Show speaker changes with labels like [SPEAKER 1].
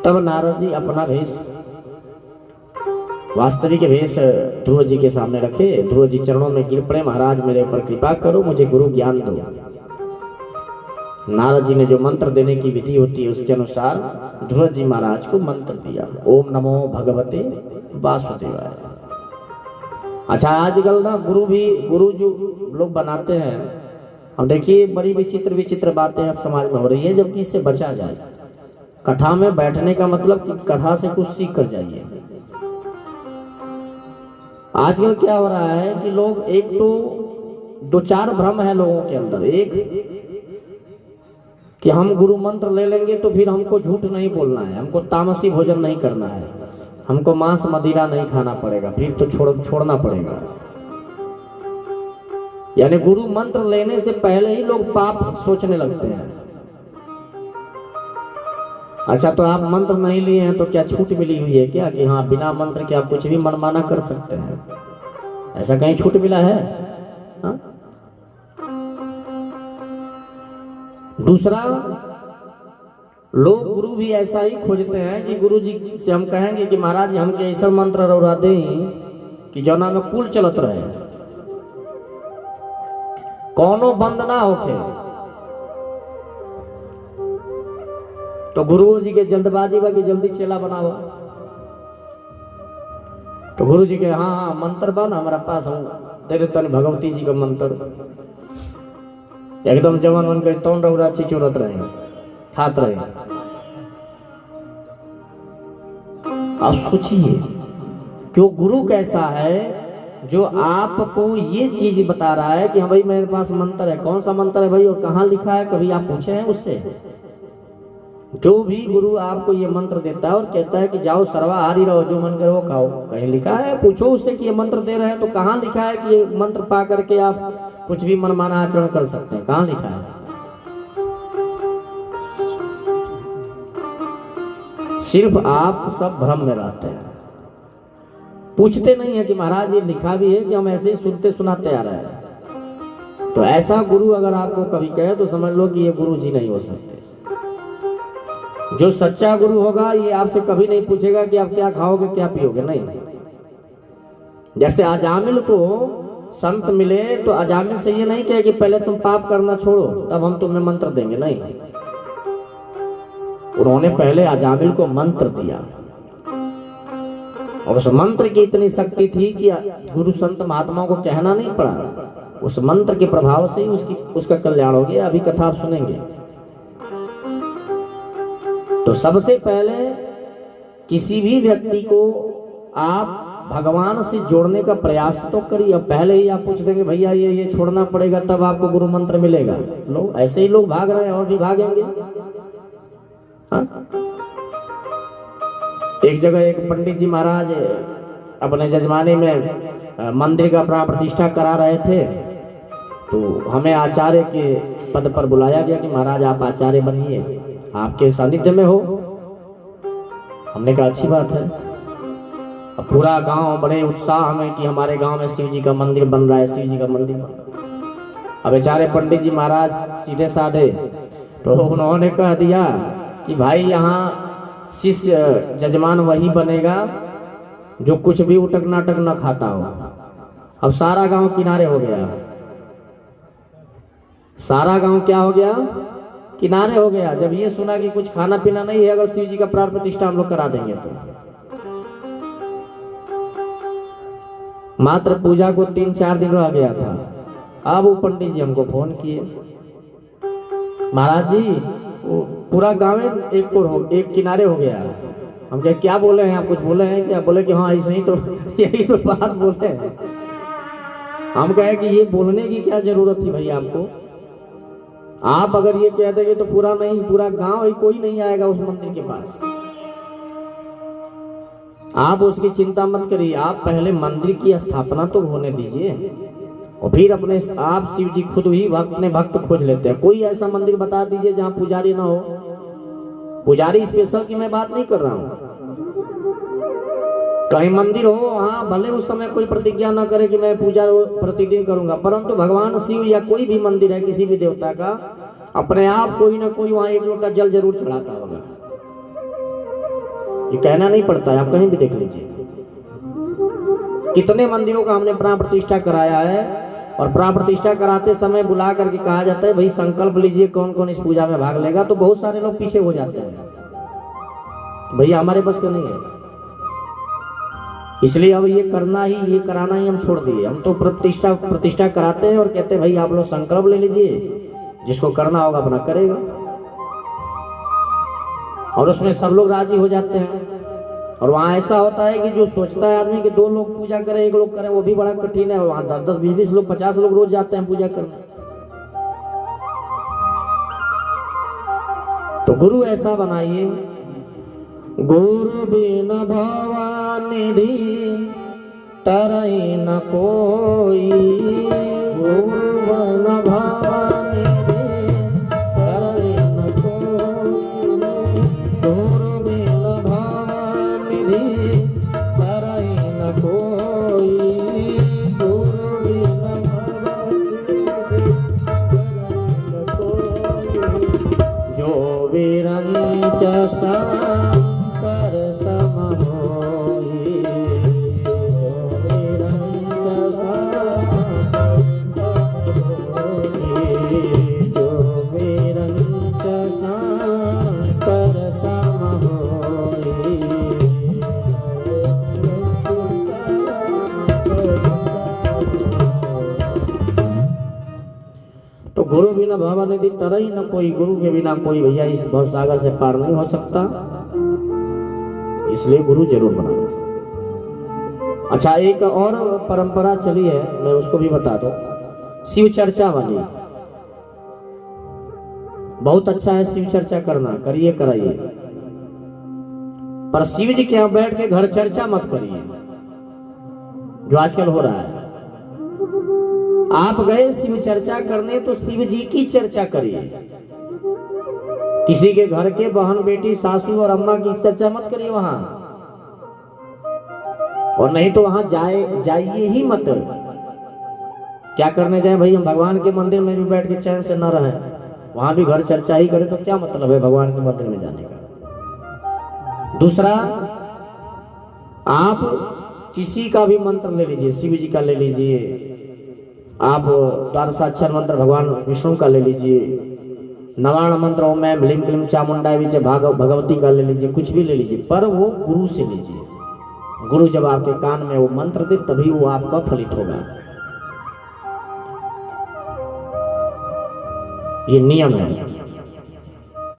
[SPEAKER 1] तब नारद जी अपना भेष वास्तविक भेष ध्रुव जी के सामने रखे। ध्रुव जी चरणों में गिर पड़े, महाराज मेरे ऊपर कृपा करो, मुझे गुरु ज्ञान दो। नारद जी ने जो मंत्र देने की विधि होती है उसके अनुसार ध्रुव जी महाराज को मंत्र दिया, ओम नमो भगवते वासुदेवाय। अच्छा, आजकल ना गुरु जो लोग बनाते हैं, अब देखिए बड़ी विचित्र विचित्र बातें अब समाज में हो रही है, जबकि इससे बचा जाए। कथा में बैठने का मतलब कि कथा से कुछ सीख कर जाइए। आजकल क्या हो रहा है कि लोग, एक तो दो चार भ्रम है लोगों के अंदर। एक कि हम गुरु मंत्र ले लेंगे तो फिर हमको झूठ नहीं बोलना है, हमको तामसी भोजन नहीं करना है, हमको मांस मदिरा नहीं खाना पड़ेगा, फिर तो छोड़ना पड़ेगा। यानी गुरु मंत्र लेने से पहले ही लोग पाप सोचने लगते हैं। अच्छा, तो आप मंत्र नहीं लिए हैं तो क्या छूट मिली हुई है क्या कि हाँ बिना मंत्र के आप कुछ भी मनमाना कर सकते हैं? ऐसा कहीं छूट मिला है? हाँ? दूसरा, लोग गुरु भी ऐसा ही खोजते हैं कि गुरु जी से हम कहेंगे कि महाराज जी हमके ऐसा मंत्र रौरा दें कि जौना में कुल चलत रहे, कौनो बंद ना होके। तो गुरु जी के जल्दबाजी बा कि जल्दी चेला बनावा। तो गुरु जी के हाँ मंत्र बा ना हमारा पास, हम दे देते भगवती जी का मंत्र। एकदम जवान बन के तौन रौरा चिचोरत रहे, खात रहे। आप सोचिए क्यों गुरु कैसा है जो आपको ये चीज बता रहा है कि हाँ भाई मेरे पास मंत्र है। कौन सा मंत्र है भाई और कहाँ लिखा है, कभी आप पूछे हैं उससे? जो भी गुरु आपको ये मंत्र देता है और कहता है कि जाओ सर्वाहारी रहो, जो मन करे वो खाओ, कहीं लिखा है? पूछो उससे कि ये मंत्र दे रहे हैं तो कहाँ लिखा है कि ये मंत्र पा करके आप कुछ भी मनमाना आचरण कर सकते हैं? कहाँ लिखा है? सिर्फ आप सब भ्रम में रहते हैं, पूछते नहीं है कि महाराज ये लिखा भी है कि हम ऐसे ही सुनते सुनाते आ रहे हैं। तो ऐसा गुरु अगर आपको कभी कहे तो समझ लो कि ये गुरु जी नहीं हो सकते। जो सच्चा गुरु होगा ये आपसे कभी नहीं पूछेगा कि आप क्या खाओगे क्या पियोगे, नहीं। जैसे अजामिल को संत मिले तो अजामिल से ये नहीं कहे कि पहले तुम पाप करना छोड़ो तब हम तुम्हें मंत्र देंगे, नहीं। उन्होंने पहले अजामिल को मंत्र दिया और उस मंत्र की इतनी शक्ति थी कि गुरु संत महात्माओं को कहना नहीं पड़ा। उस मंत्र के प्रभाव से ही उसका कल्याण हो गया। अभी कथा आप सुनेंगे। तो सबसे पहले किसी भी व्यक्ति को आप भगवान से जोड़ने का प्रयास तो करिए। पहले ही आप पूछ देंगे भैया ये छोड़ना पड़ेगा तब आपको गुरु मंत्र मिलेगा। लोग ऐसे ही लोग भाग रहे हैं और भी भागेंगे। हाँ? एक जगह एक पंडित जी महाराज अपने जजमाने में मंदिर का प्राण प्रतिष्ठा करा रहे थे, तो हमें आचार्य के पद पर बुलाया गया कि महाराज आप आचार्य बनिए, आपके सानिध्य में हो। हमने कहा अच्छी बात है। अब पूरा गांव बड़े उत्साह में कि हमारे गांव में शिव जी का मंदिर बन रहा है, शिव जी का मंदिर बन रहा है। अब बेचारे पंडित जी महाराज सीधे साधे, तो उन्होंने कह दिया कि भाई यहाँ शिष्य जजमान वही बनेगा जो कुछ भी उटक नाटक न खाता हो। अब सारा गांव किनारे हो गया। सारा गांव क्या हो गया? किनारे हो गया। जब ये सुना कि कुछ खाना पीना नहीं है, अगर शिव जी का प्राण प्रतिष्ठा हम लोग करा देंगे तो। मात्र पूजा को 3-4 दिन रह गया था। अब वो पंडित जी हमको फोन किए, महाराज जी वो पूरा गांव एक किनारे हो गया। हम क्या बोले हैं? आप कुछ बोले हैं क्या? बोले कि हाँ ऐसे ही तो यही तो बात बोले हैं। हम कहे कि ये बोलने की क्या जरूरत थी भाई आपको? आप अगर ये कह देंगे तो पूरा गांव ही कोई नहीं आएगा उस मंदिर के पास। आप उसकी चिंता मत करिए, आप पहले मंदिर की स्थापना तो होने दीजिए और फिर अपने आप शिव जी खुद ही अपने भक्त खोज लेते हैं। कोई ऐसा मंदिर बता दीजिए जहां पुजारी ना हो। पुजारी स्पेशल की मैं बात नहीं कर रहा हूं। कहीं मंदिर हो, हाँ भले उस समय कोई प्रतिज्ञा ना करे कि मैं पूजा प्रतिदिन करूंगा, परंतु भगवान शिव या कोई भी मंदिर है किसी भी देवता का, अपने आप कोई ना कोई वहां एक लोटा जल जरूर चढ़ाता होगा। ये कहना नहीं पड़ता है, आप कहीं भी देख लीजिए। कितने मंदिरों का हमने प्राण प्रतिष्ठा कराया है, और प्राण प्रतिष्ठा कराते समय बुला करके कहा जाता है भाई संकल्प लीजिए कौन कौन इस पूजा में भाग लेगा, तो बहुत सारे लोग पीछे हो जाते हैं, भैया हमारे बस का नहीं है। इसलिए अब ये करना ही, ये कराना ही हम छोड़ दिए। हम तो प्रतिष्ठा कराते हैं और कहते हैं भाई आप लोग संकल्प ले लीजिए, जिसको करना होगा अपना करेगा, और उसमें सब लोग राजी हो जाते हैं। और वहां ऐसा होता है कि जो सोचता है आदमी कि 2 लोग पूजा करें, 1 लोग करें, वो भी बड़ा कठिन है। वहां 10-10, 20-20 लोग, 50 लोग रोज जाते हैं पूजा करने। तो गुरु ऐसा बनाइए, गुरु बिन भवानिधि तरई न कोई, गुरु बिन भवानिधि तरई न कोई, गुरु बिन भवानिधि तरई न कोई, गुरु बिन भवानिधि तरई न कोई। जो विरंच शंकर सम होई, जो विरंच जो विरंच शंकर सम होई। तो गुरु बिना भवानिधि तरई न कोई, गुरु के बिना कोई भैया इस भवसागर से पार नहीं हो सकता, इसलिए गुरु जरूर बनाना। अच्छा, एक और परंपरा चली है, मैं उसको भी बता दूं, शिव चर्चा वाली। बहुत अच्छा है शिव चर्चा करना, करिए कराइए, पर शिव जी के यहाँ बैठ के घर चर्चा मत करिए, जो आजकल हो रहा है। आप गए शिव चर्चा करने तो शिव जी की चर्चा करिए, किसी के घर के बहन बेटी सासू और अम्मा की चर्चा मत करिए वहां, और नहीं तो वहां जाइए ही मत। क्या करने जाए भाई, हम भगवान के मंदिर में भी बैठ के चैन से न रहें, वहां भी घर चर्चा ही करें, तो क्या मतलब है भगवान के मंदिर में जाने का। दूसरा, आप किसी का भी मंत्र ले लीजिए, शिव जी का ले लीजिए, आप द्वादशाक्षर मंत्र भगवान विष्णु का ले लीजिए, नवाण मंत्र ओम ऐं ह्रीं क्लीं चामुंडाय विजय भगवती का ले लीजिए, कुछ भी ले लीजिए, पर वो गुरु से लीजिए। गुरु जब आपके कान में वो मंत्र दे तभी वो आपका फलित होगा, ये नियम है।